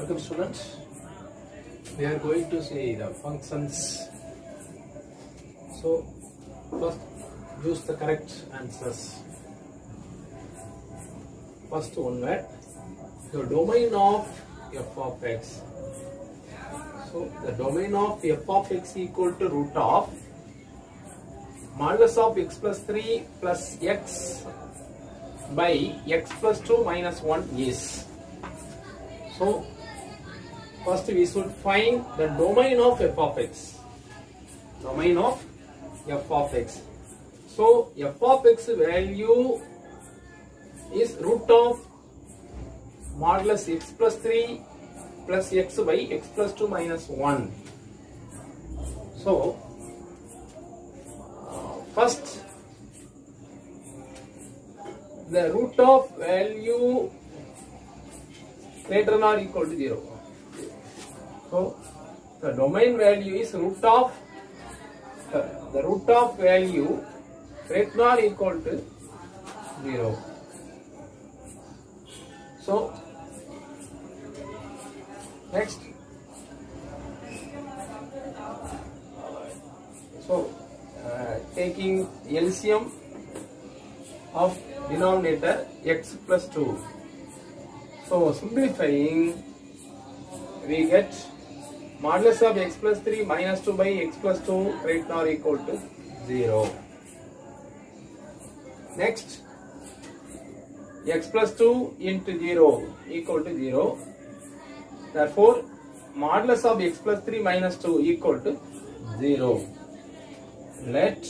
Welcome students. We are going to see the functions. So first use the correct answers. First one word, the domain of f of x. So the domain of f of x equal to root of modulus of x plus 3 plus x by x plus 2 minus 1 is. So first we should find the domain of f of x. Domain of f of x. So f of x value is root of modulus x plus 3 plus x by x plus 2 minus 1. So first the root of value greater than or equal to 0. So the domain value is root of the root of value greater than or equal to 0. So next, so taking LCM of denominator x plus 2. So simplifying, we get modulus of x plus 3 minus 2 by x plus 2 greater than or equal to 0. Next, x plus 2 into 0 equal to 0. Therefore, modulus of x plus 3 minus 2 equal to 0. Let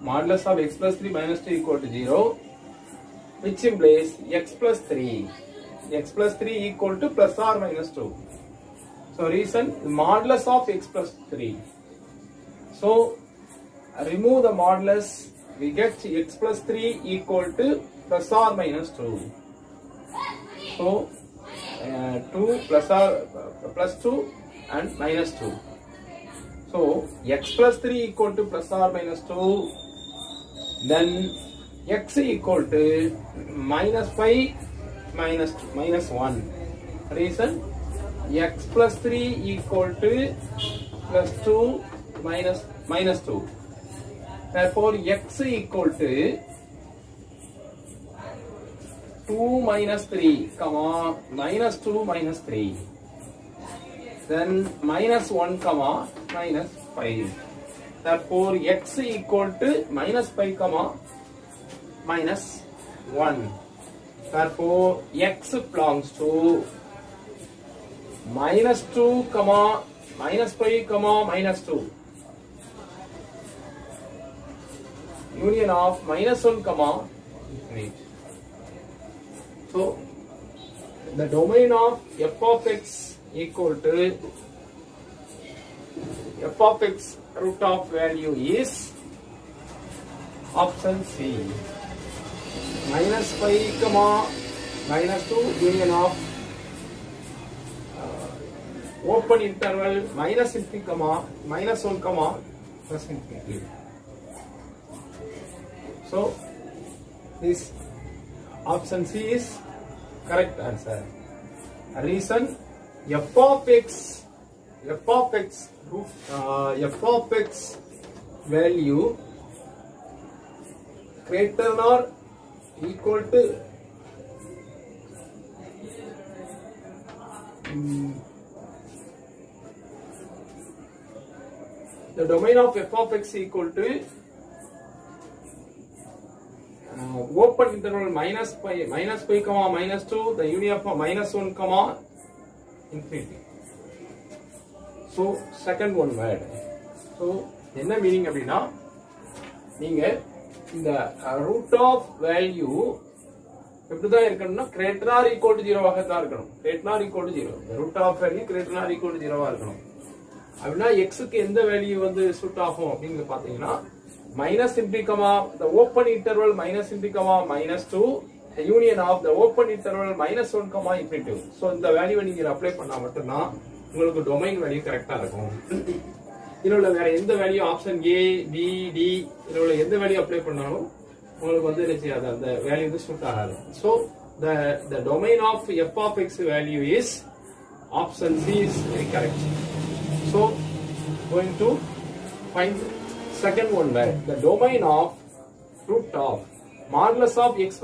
modulus of x plus 3 minus 2 equal to 0, which implies x plus 3. X plus 3 equal to plus or minus 2. So reason modulus of x plus 3. So remove the modulus, we get x plus 3 equal to plus or minus 2. So 2 plus 2 and minus 2. So x plus 3 equal to plus or minus 2. Then x equal to minus 5 minus 1. Reason x plus 3 equal to plus 2 minus 2. Therefore x equal to 2 minus 3 comma minus 2 minus 3. Then minus 1 comma minus 5. Therefore x equal to minus 5 comma minus 1. Therefore x belongs to minus 2 comma minus 5 comma minus 2. Union of minus 1 comma infinite. So the domain of f of x equal to f of x root of value is option C. Minus 5 comma minus 2 union of open interval minus infinity comma minus 1 comma plus infinity. So this option C is correct answer. Reason f of x value greater than or equal to the domain of f of x equal to open interval minus pi comma minus 2, the union of minus 1 comma infinity. So second one word. So என்ன meaning அப்படின்னா, நீங்க இந்த root of value எப்படிதான் இருக்கணும்னா greater or equal to 0 ஆக தான் இருக்கணும். greater or equal to 0. the root of value greater or equal to 0 ஆ இருக்கணும். அப்படின்னா x க்கு எந்த வேல்யூ வந்து சூட் ஆகும் அப்படிங்க பாத்தீங்கன்னா minus infinity comma the open interval minus infinity comma minus 2, the union of the open interval minus 1 comma infinity. So இந்த வேல்யூவை நீங்க அப்ளை பண்ணா மட்டும்தான் உங்களுக்கு டொமைன் வேல்யூ கரெக்டா இருக்கும். இதோட வேற எந்த value option A B D இதோட எந்த வேல்யூ அப்ளை பண்ணாலும் உங்களுக்கு வந்து என்ன செய்யாது, அந்த வேல்யூ வந்து சூட் ஆகாது. So the domain of f of x value is Option C is very correct. So, going to find second one where the domain of root of modulus of x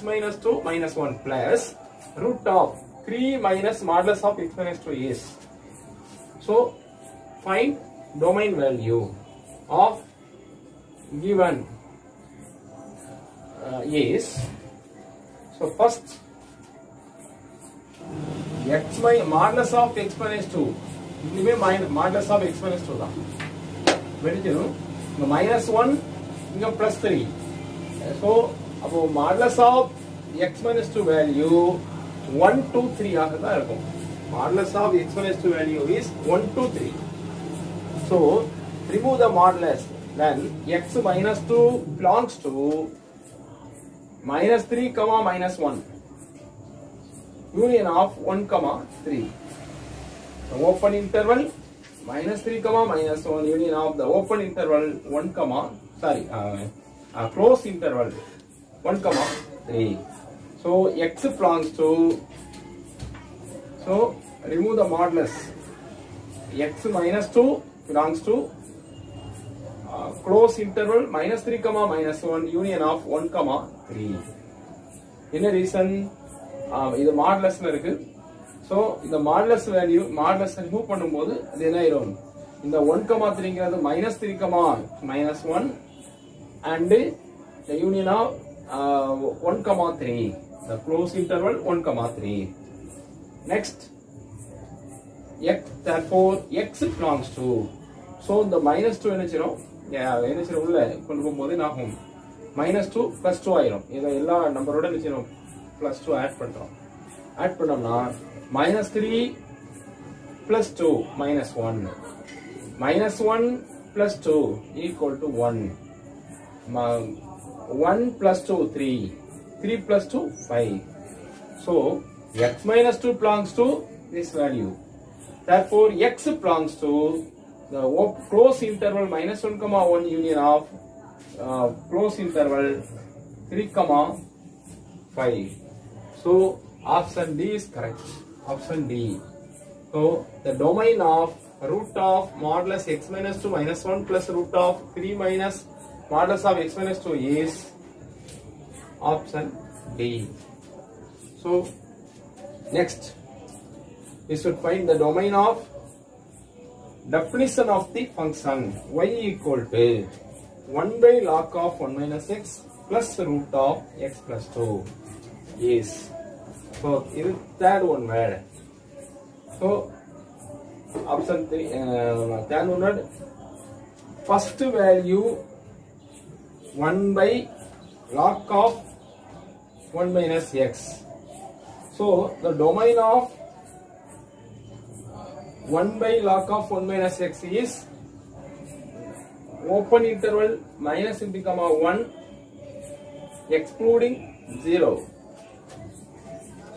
minus 2 minus 1 plus root of 3 minus modulus of x minus 2 is. So, find domain value of given is. So, first modulus of x minus 2 இதுவே modulus of x minus 2 தான் வெடிச்சிடும் இங்க -1 இங்க +3 so அப்போ modulus of x minus 2 value 1 2 3 ஆக தான் இருக்கும் modulus of x minus 2 value is 1 2 3 so remove the modulus then x minus 2 belongs to -3 -1 union of 1 3 the open interval -3 -1 union of the open interval 1 close interval 1 3 so x belongs to so remove the modulus x minus 2 belongs to close interval -3 -1 union of 1 3 என்ன reason இது மாடுலஸ்ல இருக்கு so இந்த modulus value modulus remove பண்ணும்போது அது என்ன ஆயிரும் இந்த 1 3ங்கிறது -3 -1 and the union of 1 3 the close interval 1 3 next x therefore x belongs to so the -2 என்ன செய்றோம் உள்ள கொண்டு போகும்போது என்ன ஆகும் -2 +2 ஆயிரும் இத எல்லா நம்பரோட என்ன செய்றோம் +2 ஆட் பண்றோம் ஆட் பண்ணோம்னா -3 +2 -1 -1 +2 equal to 1 1 +2 3 3 +2 5 so x minus 2 belongs to this value therefore x belongs to the close interval -1 1 union of close interval 3 5 so option D is correct option D so the domain of root of modulus x minus 2 minus 1 plus root of 3 minus modulus of x minus 2 is option D so next we should find the domain of definition of the function y equal to 1 by log of 1 minus x plus root of x plus 2 is so this third one where so option 3 third one word first value 1 by log of 1 minus x so the domain of 1 by log of 1 minus x is open interval -1 excluding 0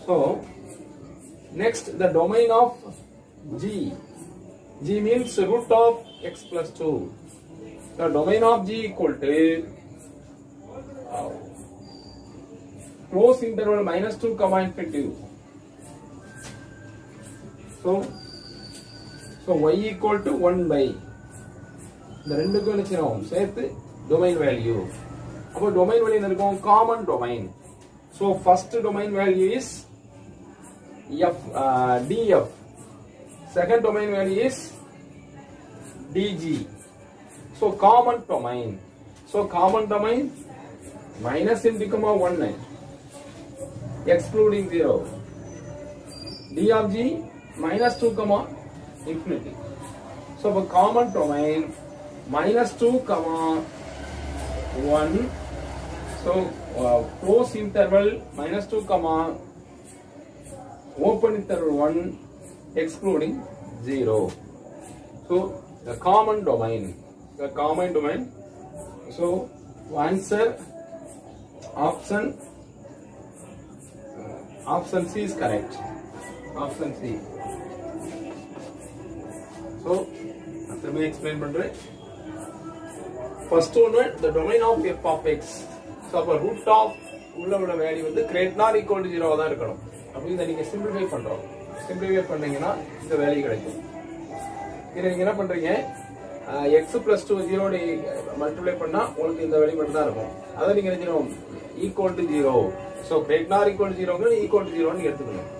so next the domain of g means root of x plus 2 the domain of g equal to close interval -2 infinity so y equal to 1 by இந்த ரெண்டுக்கும் என்ன செய்யணும் சேர்த்து domain value அப்போ domain value என்ன இருக்கும் common domain so first domain value is f df second domain value is dg so common domain -1 excluding 0 d of g -2 infinity so for common domain -2 1 so close interval -2 open interval 1 excluding 0 so the common domain so answer option C is correct option C so after me explain பண்றேன் first one the domain of f of x so அப்ப root of உள்ள value வந்து greater than or equal to 0 தான் இருக்கணும் அப்படி இத நீங்க simplify பண்றோம் சிம்பிளிஃபை பண்ணீங்கன்னா இந்த வேல்யூ கிடைக்கும். இதை நீங்க என்ன பண்றீங்க, x plus 2 0 மல்டிப்ளை பண்ணா உங்களுக்கு இந்த வேல்யூ மட்டும் தான் இருக்கும். அதை நீங்க என்ன செய்யணும், equal to 0. So great nor equal to 0 equal to 0 எடுத்துக்கணும்.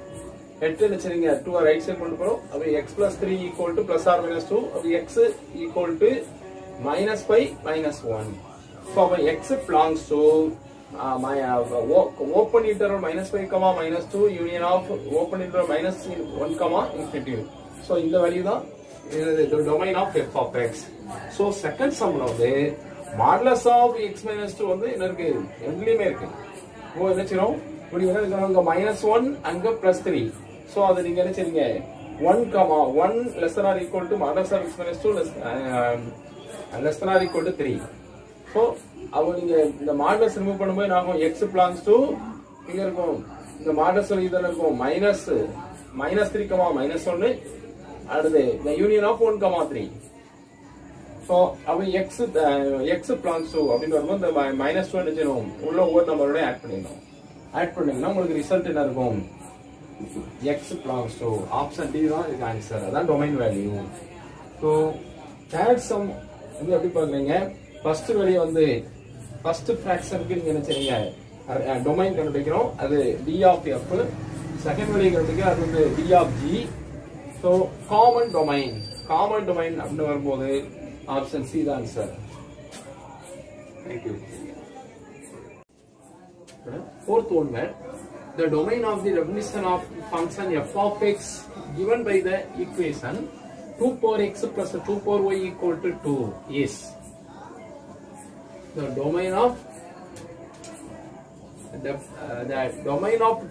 எடுத்து என்ன செய்றீங்க, 2 ரைட் சைடு கொண்டு போறோம். அப்ப x plus 3 equal to plus or minus 2. அப்ப x ஈக்குவல் டு -5 -1. ஸோ அப்ப x belongs to open interval -5, -2 union of open interval -1, infinity. So இந்த வேல்யூ தான் the domain of f of x. So second sum வந்து modulus of x minus 2 வந்து என்ன இருக்கு, ரெண்டுலயுமே இருக்கு. ஓ என்ன செய்றோம், இப்படி வந்து அங்க -1 அங்க +3. சோ அது நீங்க என்ன செய்றீங்க, 1, 1 less than or equal to modulus of x minus 2 less than or equal to 3. So அப்ப நீங்க இந்த மாடுலஸ் ரிமூவ் பண்ணும்போது நாம x belongs to இங்க இருக்கும், இந்த மாடுலஸ் இதுல இருக்கும் -3, -1. அடுத்து the union of 1, 3. சோ அப்ப x belongs to அப்படின்னு வரும்போது இந்த -2 எடுத்துறோம், உள்ள ஒவ்வொரு நம்பரோட ஆட் பண்ணிடணும். ஆட் பண்ணீங்கன்னா உங்களுக்கு ரிசல்ட் என்ன இருக்கும், x belongs to option D தான் இதுக்கு ஆன்சர். அதான் domain value. So third sum வந்து எப்படி பாக்குறீங்க, ஃபர்ஸ்ட் வேல்யூ வந்து ஃபர்ஸ்ட் ஃபிராக்ஷனுக்கு நீங்க என்ன செய்றீங்க, டொமைன் கண்டுபிடிக்கிறோம், அது d of f. Second value கண்டுபிடிக்க அது வந்து d of g. So common domain அப்படின்னு வரும்போது ஆப்ஷன் சி தான் answer. Thank you. Fourth one, the domain of the definition of function f of x given by the equation 2 power x plus 2 power y equal to 2 is the domain of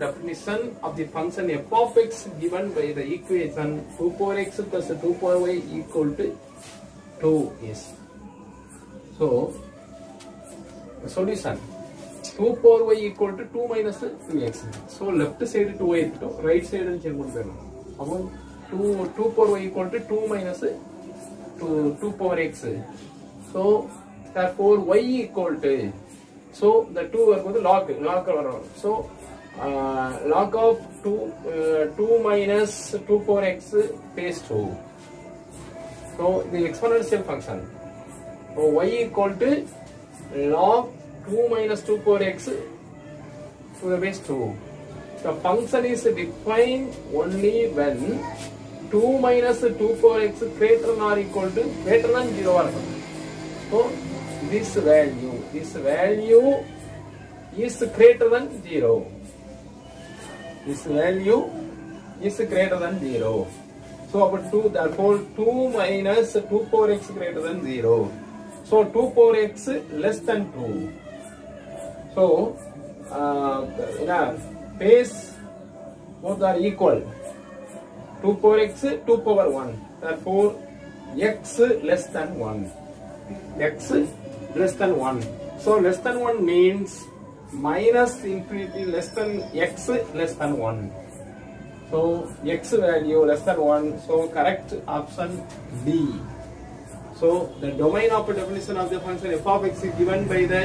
definition of the function f of x given by the equation 2 power x plus 2 power y equal to 2 is. So solution 2 power y equal to 2 minus 2x. So left side 2y இருக்கட்டும், right side check பண்ணி போறோம். அப்போ 2 power y equal to 2 minus 2 power x. So therefore y equal to, so the 2 வரும்போது log வரும். So log of 2 minus 2 power x base 2. So the exponential function. So y equal to log 2 minus 2 power x to the base 2. The function is defined only when 2 minus 2 power x greater than or equal to greater than 0. So this value is greater than 0. This value is greater than 0. So therefore 2 minus 2 power x greater than 0. So 2 power x less than 2. So base both are equal. 2 power x, 2 power 1. Therefore x less than 1. X less than 1. So less than 1 means minus infinity less than x less than 1. So x value less than 1. So correct option D. So the domain of the definition of the function f of x is given by the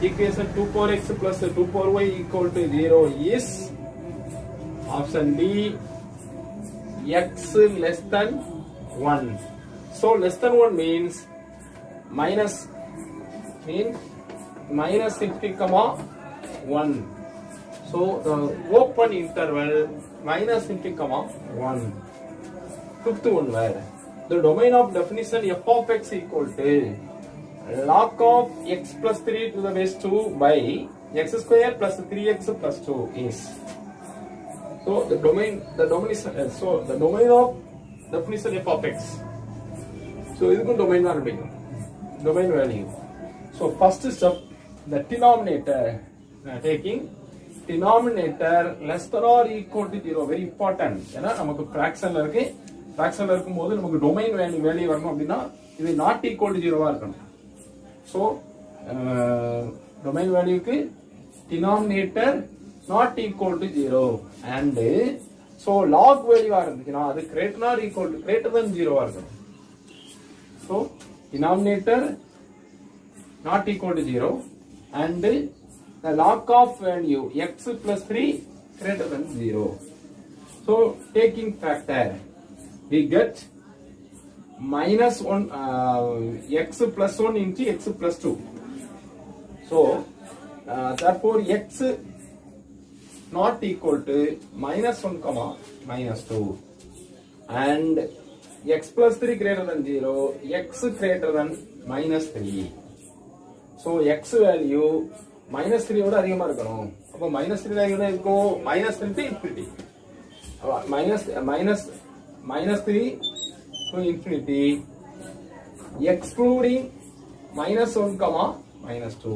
equation 2 power x plus 2 power y equal to 0 is option D, x less than 1. So less than 1 means minus infinity comma 1. So the open interval minus infinity comma 1. Fifth one where the domain of definition f of x equal to log of x plus 3 to the base 2 by x square plus 3x plus 2 is. So the domain of definition f of x. So this is domain domain value. So first step, the denominator, taking denominator less than or equal to 0, very important. ஏன்னா நமக்கு ஃபிராக்ஷன்ல இருக்கும்போது நமக்கு domain value வரணும் அப்படின்னா இது not equal to 0வா இருக்கணும். So domain வேல்யூக்கு denominator not equal to 0 and so log வேல்யூவா இருந்துச்சுன்னா அது கிரேட்டர் than 0வா இருக்கணும். So denominator not equal to 0 and the log of value x plus 3 greater than 0. So taking factor, we get minus 1 x plus 1 into x plus 2. So therefore x not equal to minus 1 comma minus 2 and x plus 3 greater than 0, x greater than minus 3. So x value minus 3 ஓட அதிகமா இருக்கணும். அப்ப minus 3 ல என்ன இருக்கும்? minus 3 to infinity. minus 3 to infinity excluding minus 1 comma minus 2.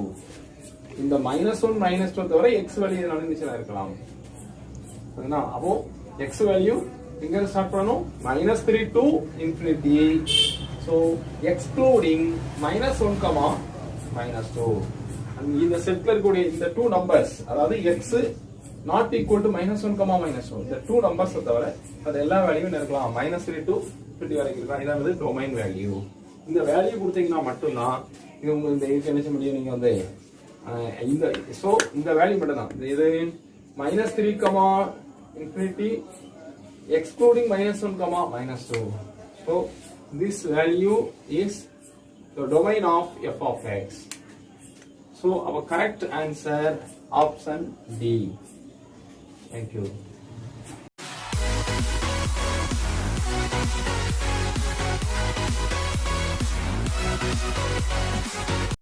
இந்த minus 1 minus 2 தவிர x value நடந்துச்சுனா இருக்கலாம். சரினா? அப்போ x வேல்யூ இங்க ஸ்டார்ட் பண்ணனும் minus 3 to infinity. So excluding minus 1 comma minus 2. இந்த செட்ல இருக்கக்கூடிய இந்த two numbers அதாவது x not equal to minus 1 comma minus 2 இந்த two numbers தவிர அது எல்லா வேல்யூவும் இருக்கலாம் minus 3 to infinity வரைக்கும் இருக்கலாம். இதான் வந்து டொமைன் வேல்யூ. இந்த வேல்யூ கொடுத்தீங்கன்னா மட்டும் தான் இது உங்களுக்கு இந்த இதுக்கு என்ன செய்ய முடியும் நீங்க வந்து இந்த சோ இந்த வேல்யூ மட்டும் தான் இது minus 3 comma infinity excluding minus 1 comma minus 2. So this value is the domain of f of x. So our correct answer option D. Thank you.